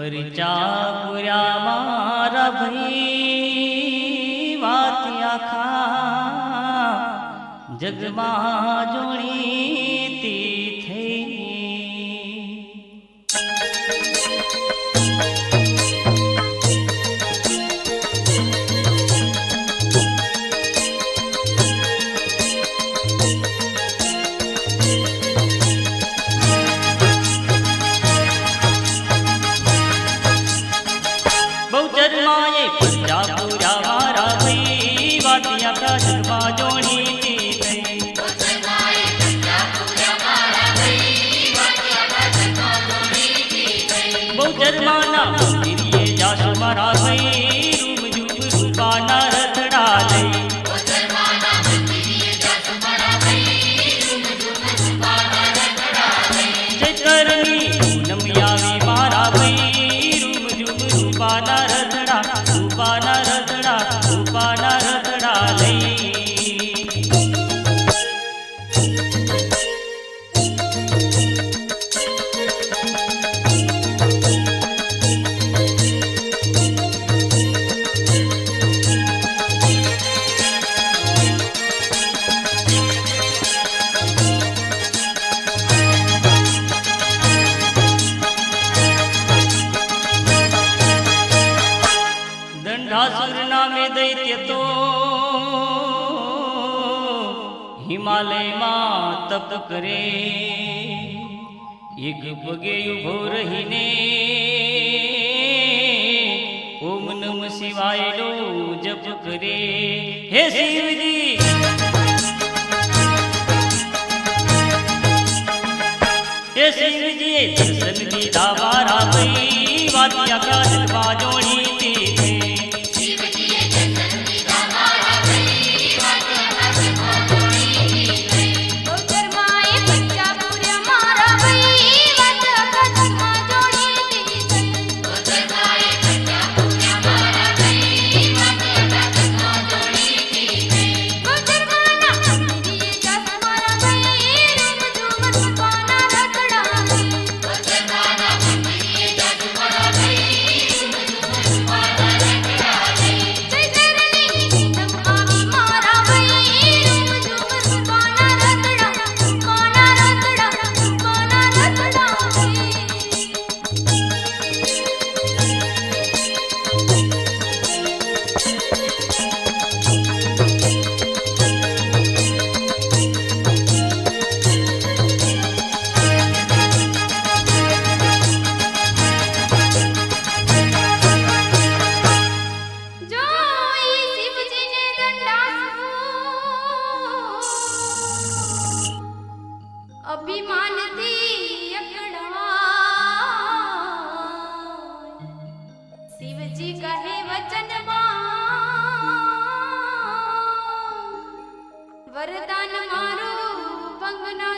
परिचा पुर्या मारा भई वात आखा जगमा जोड़ीती થઈ हिमालय में तप करे एक पगे उभो रहीने ओम नमः शिवाय लो जप करे। हे शिवजी हे शिवजी दर्शन दीदा मारा भई वातिया का जगमा जोड़ी वरदान मारो पंगना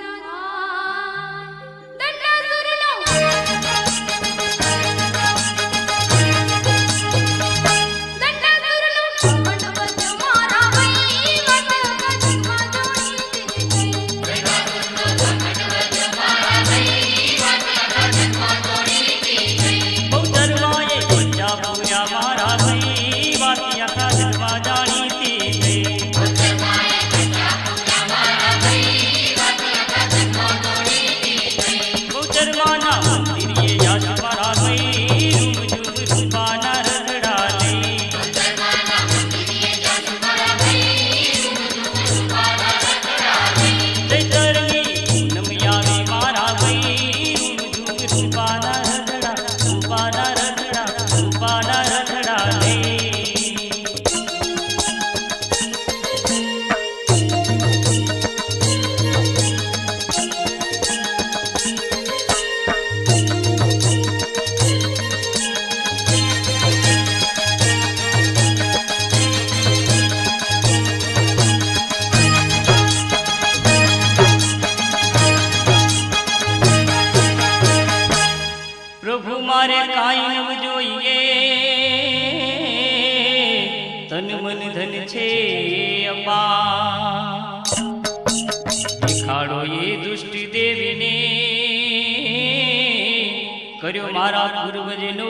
કર્યો મારા પૂર્વજનો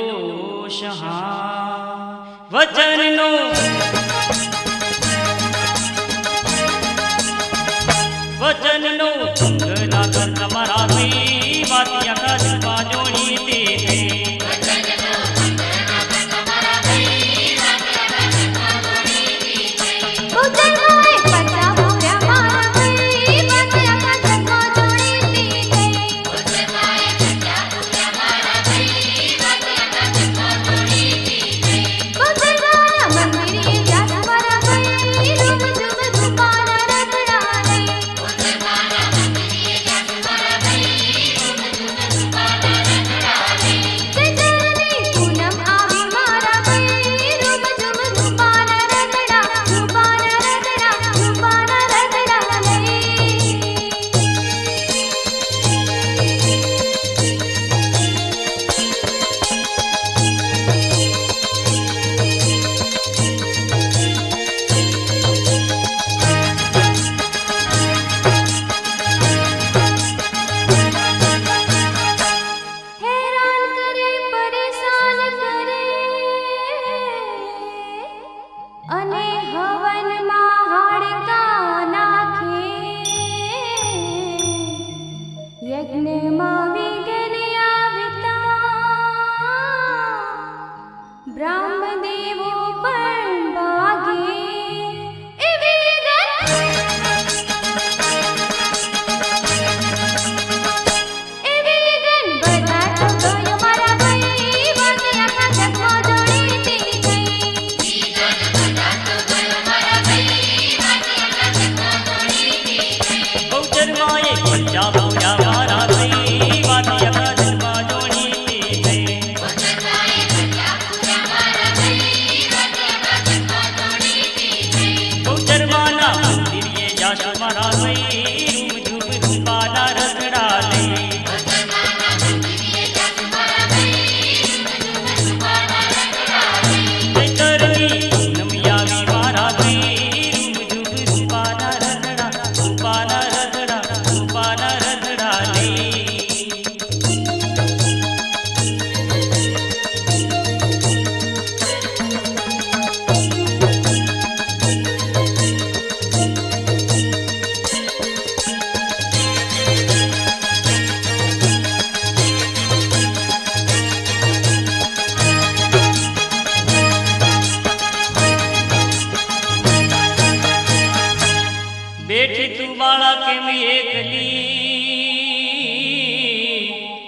સહા વચનનો વચનનો ભંગ ના કર તમારા ભાઈ વાતી આખા જગમાં જોણી તે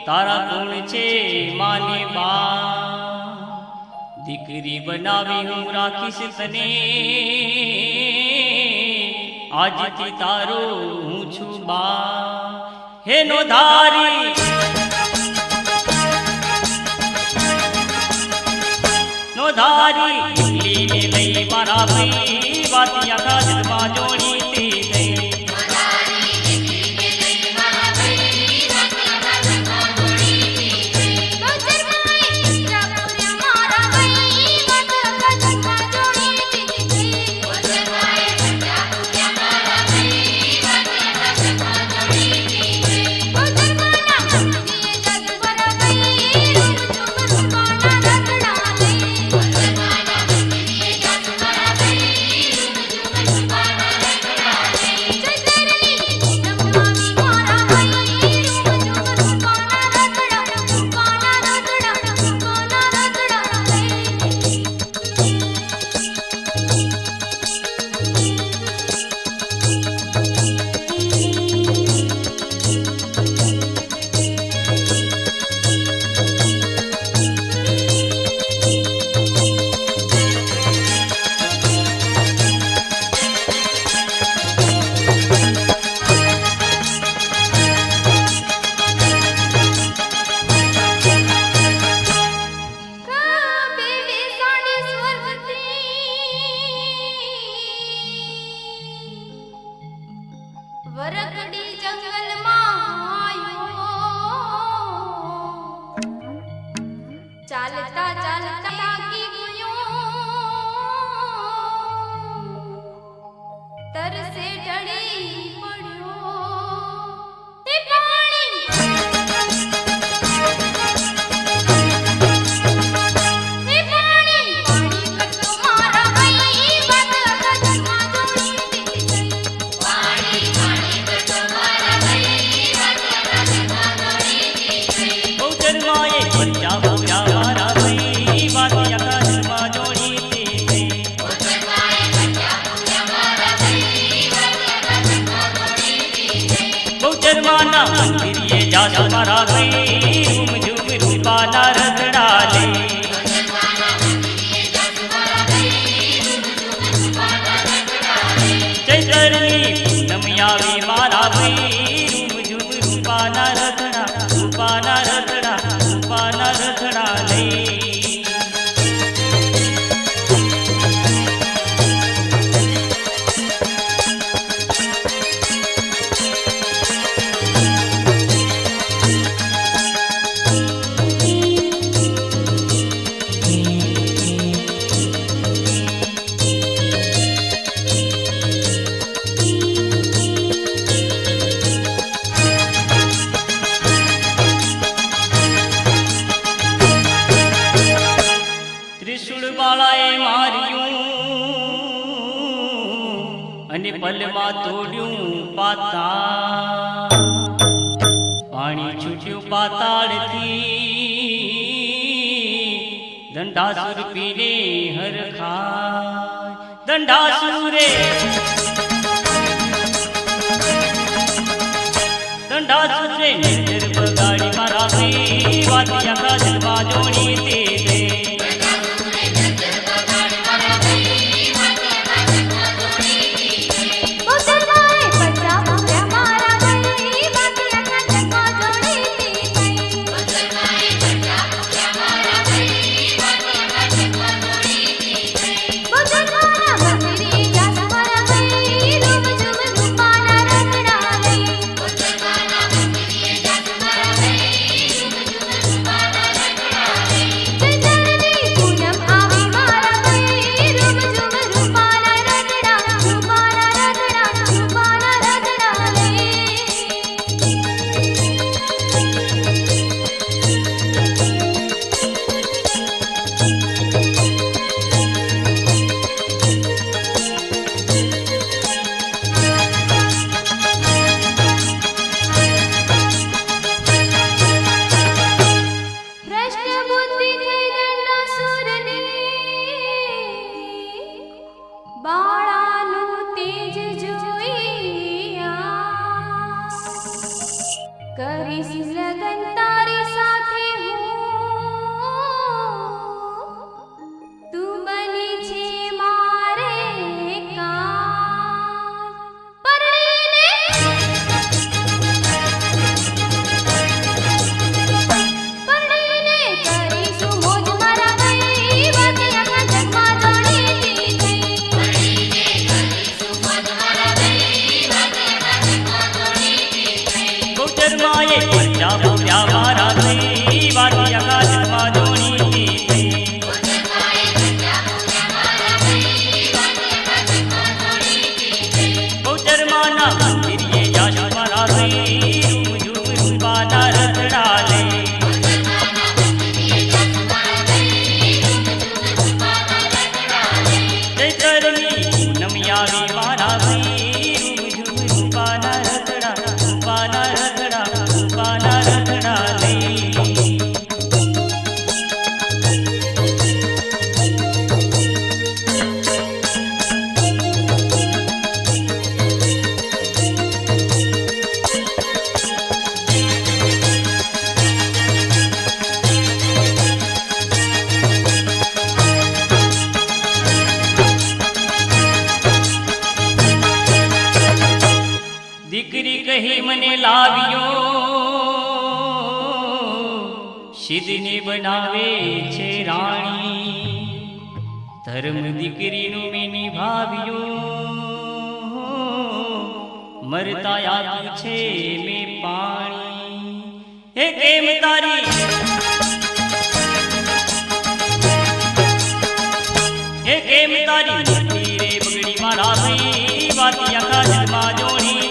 તારા કોણ છે માની બા દીકરી બનાવી હું રાખીશ તને આજથી તારો હું છું બા હે નો ધારી નો ધારી લઈ મારા ભાઈ વાતી આખા જગમાં જોડી તે ગઈ વરકડી જંગલમાં ચાલતા ચાલતા થાકી ગયો તરસે ઢળી પડ્યો તે પાણી માના મંદિરે જાસુ મારા ભાઈ રૂમ ઝૂમ રૂપાના રથડા લે ચૈતરની પૂનમ આવી મારા ભાઈ રૂમ ઝૂમ રૂપાના રથડા રૂપાના રથડા રૂપાના રથડા લે ત્રિશુળ બાળાએ માર્યું અને પલમાં તોડ્યું પાતાળ પાણી છૂટ્યું પાતાળથી દંડાસુર પીને હરખાય દંડાસુરે નજર બગાડી મારા ભાઈ વાતિયા કાજલમાં જોણી તે દે કરીશ લગન તારી સાથે હું તું બની છે મારે કામ પરણીને કરીશું મોજ મારા ભાઈ વાતિયા કાજલમાં જોડી ગૌચરમાએ પરચા બોલ્યા મારા ભાઈ વાતિયા કાજલમાં જોણી ગૌચરમાના મંદિરે જાસુ મારા ભાઈ રૂમ ઝૂમ રૂપાના રથડા લે ચૈતરની પૂનમ આવી મારા ભાઈ રૂમ ઝૂમ રૂપાના રથડા રૂપાના રથડા રૂપાના રથડા લે દીકરી કહી મને લાવ્યો સિદ્ધને બનાવે છે રાણી ધર્મ દીકરીનું મેં નિભાવ્યું મરતા આપ્યું છે મેં પાણી હે કેમ તારી હે કેમ તારી મોટી રે બગડી મારા ભાઈ વાતિયા કાજલમાં જોણી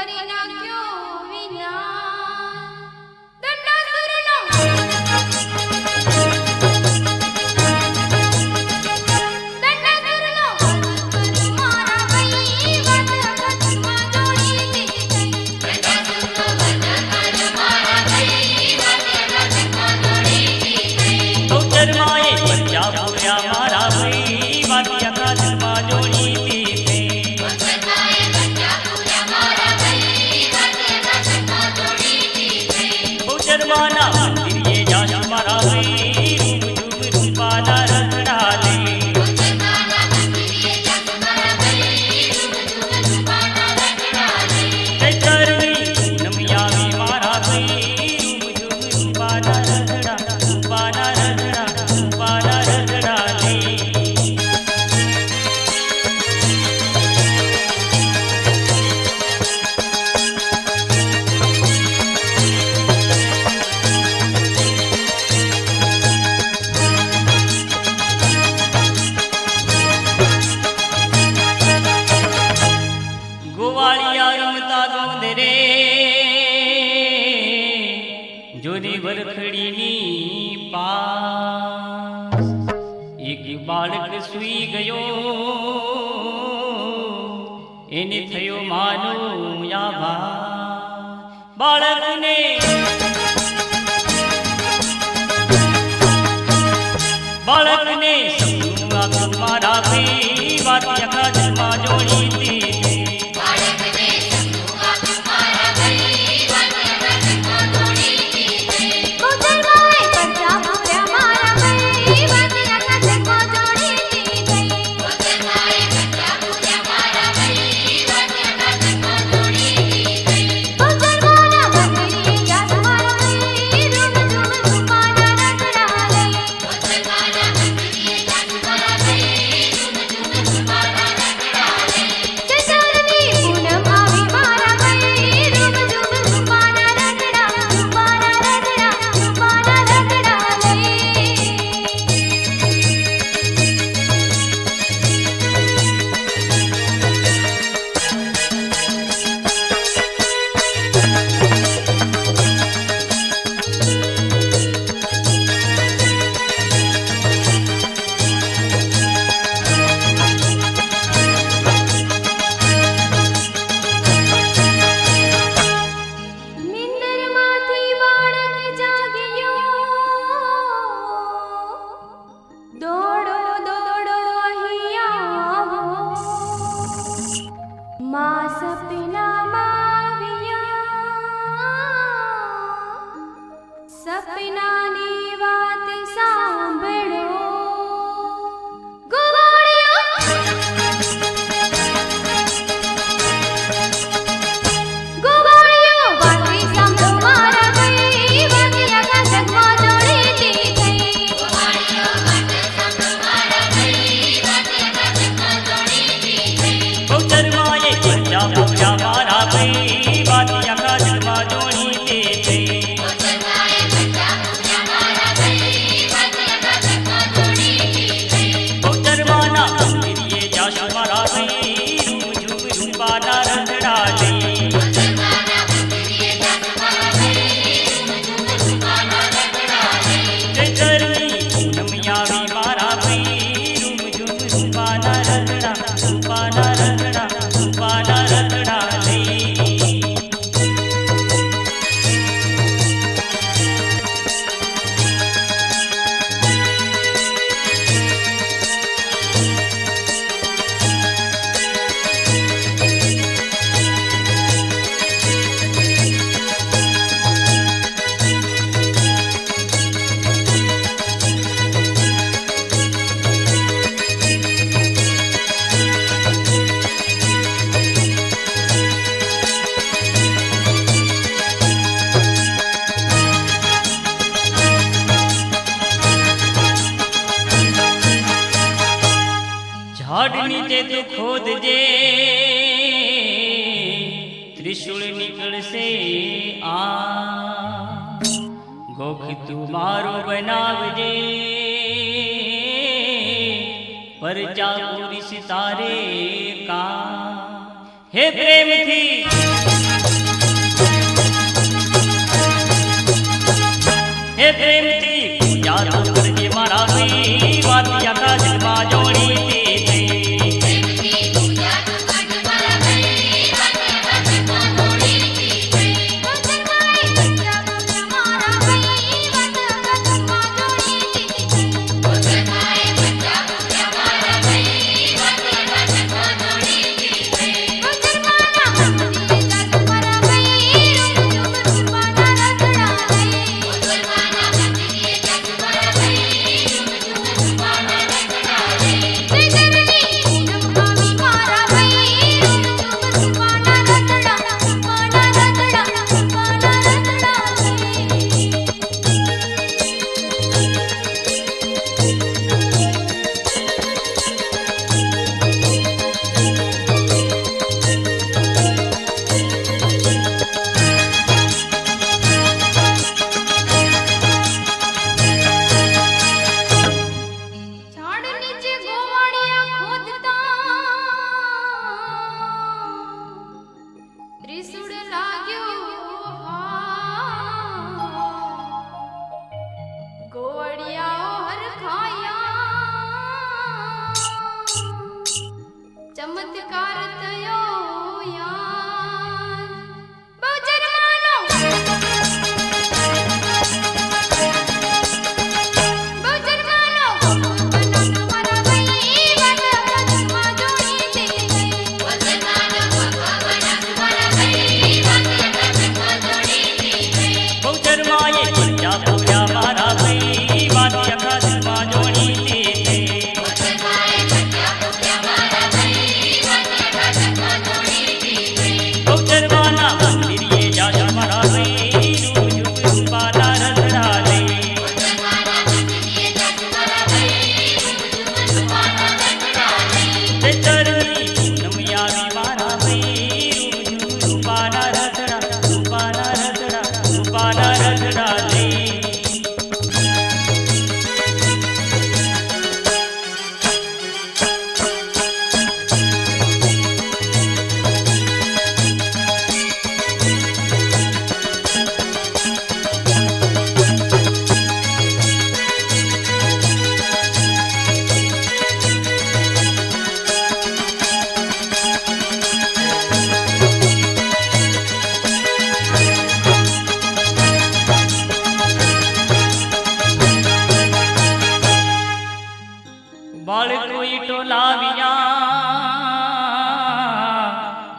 કરી નાખ્યો વિનાશ. દંડાસુરનો મારા ભાઈ વાત અકસ્માત જોડી દીધી. ચરમાએ બચ્ચા પૂર્યા મારા ભાઈ વાત્યા કાજમાં જોડી દીધે. ચરમાના મંદિરે જાશું મારા ભાઈ રૂપ ઝૂમ રૂપાના રખડા લે. ચૈતરની પૂનમ આવી મારા ભાઈ રૂપ ઝૂમ રૂપાના રખડા રૂપાના રખડા રૂપાના રખડા લે. ગોવાળિયા રમતા ગોંદરે જોરી વરખડીની પાસ એક બાળક સૂઈ ગયો એને થયો માનો આભાસ. બાળકને બાળકને સપનું આપ્યું મારા ભાઈ વાત્યા કાજમાં જોડી દીધી. ગોધરમાએ બચ્ચા પૂર્યા મારા ભાઈ વાત અકસ્માત જોડી દીધી. ગોધરમાના મંદિરે જાશું મારા ભાઈ રૂપ ઝૂમ રૂપાના રખડા લે. ચૈતરની પૂનમ આવી મારા ભાઈ રૂપ ઝૂમ રૂપાના રખડા રૂપાના રખડા રૂપાના રખડા લે. નિંદરમાંથી બાળક જાગ્યો. દોડો દોડો અહીંયા આવો. માં સપનામાં આવ્યા. સપનાની વાત સાંભળો. ગોવાળિયો ગોવાળિયો વાતે સાંભળો મારા ભાઈ વાત્યા કાજમાં જોડી દીધી. ચરમાએ બચ્ચા પૂર્યા મારા ભાઈ વાત્યા કાજમાં જોડી દીધે. ચરમાના મંદિરે જાશું મારા ભાઈ રૂપ ઝૂમ રૂપાના રખડા લે. ચૈતરની પૂનમ આવી મારા ભાઈ રૂપ ઝૂમ રૂપાના રખડા રૂપાના રખડા રૂપાના રખડા લે. ઝાડ નીચે તું ખોદજે ત્રિશુળ નીકળશે આ ગોખ તું મારો બનાવજે પરચા પૂરી સિતારે કા હે પ્રેમથી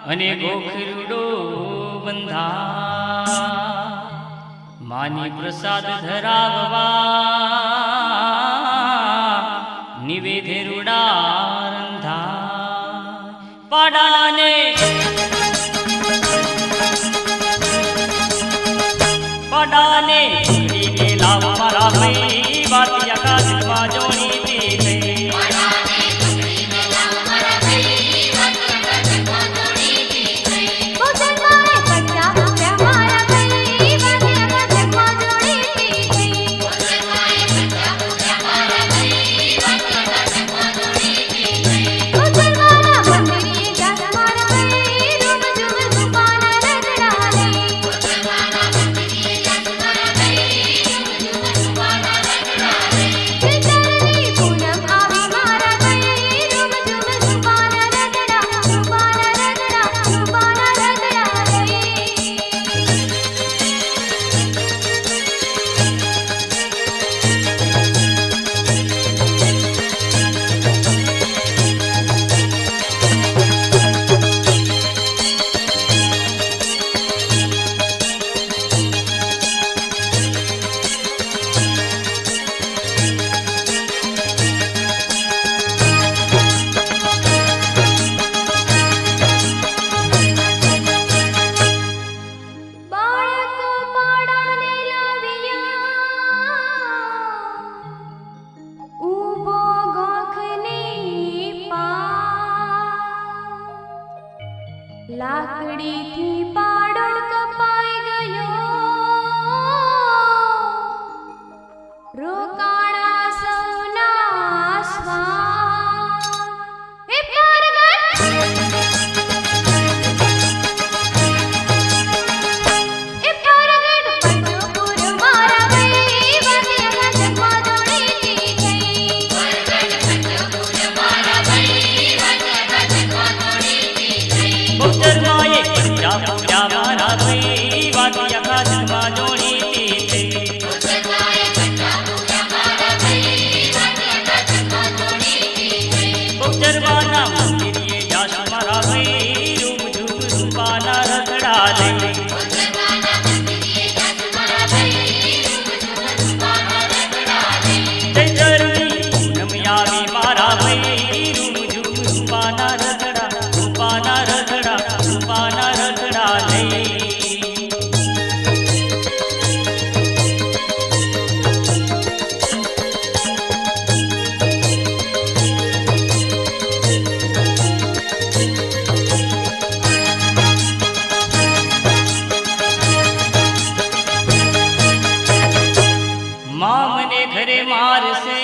અને ગોખરુડો બંધા માની પ્રસાદ ધરાવવા નિવેધે રૂડા રંધા પાડાને પાડાને લાવ મારા ભાઈ વાતી આકાશમાં જોડી દીધી લાકડીથી પાડો કપાઈ ગયો રોકાણા સૌના શ્વાસ એ પરગટ પંચોપુર મારા ભાઈ વાતિયા જગમાં જોડી ગઈ પંચોપુર મારા ભાઈ વાતિયા જગમાં જોડી પૂજા મારા ભાઈ વાતી આકાશમાં જોડી દીધી ગોચરવાના મંદિરે જાશ મારા ભાઈ રૂપ ઝૂપ રૂપાના રથડા લઈ ચૈતરની પૂનમ આવી મારા ભાઈ રૂપ ઝૂપ રૂપાના રથડા રૂપાના રથડા રૂપાના રથડા લઈ મામને ઘરે મારશે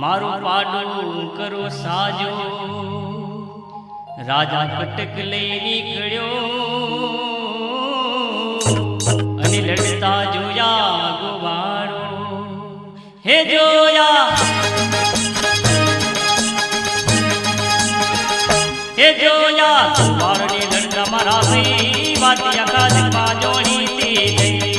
મારું પાડું કરો સાજો રાજા કટક લઈ નીકળ્યો અને લડતા જોયા ગોવાળો હે જોયા ગોવાળને લડતા મારા ભાઈ વાતી આકાશમાં જોડી દીધી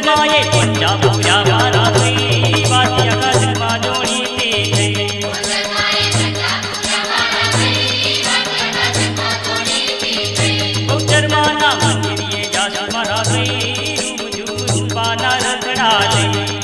બહુચરમાએ પંજા પૂરા મારા ભાઈ વાતિયા કાજમાં જોડી તે જઈ બહુચરમાના મંદિરે જાશું મારા ભાઈ રૂમ ઝુમ રૂપાના રતડા લઈ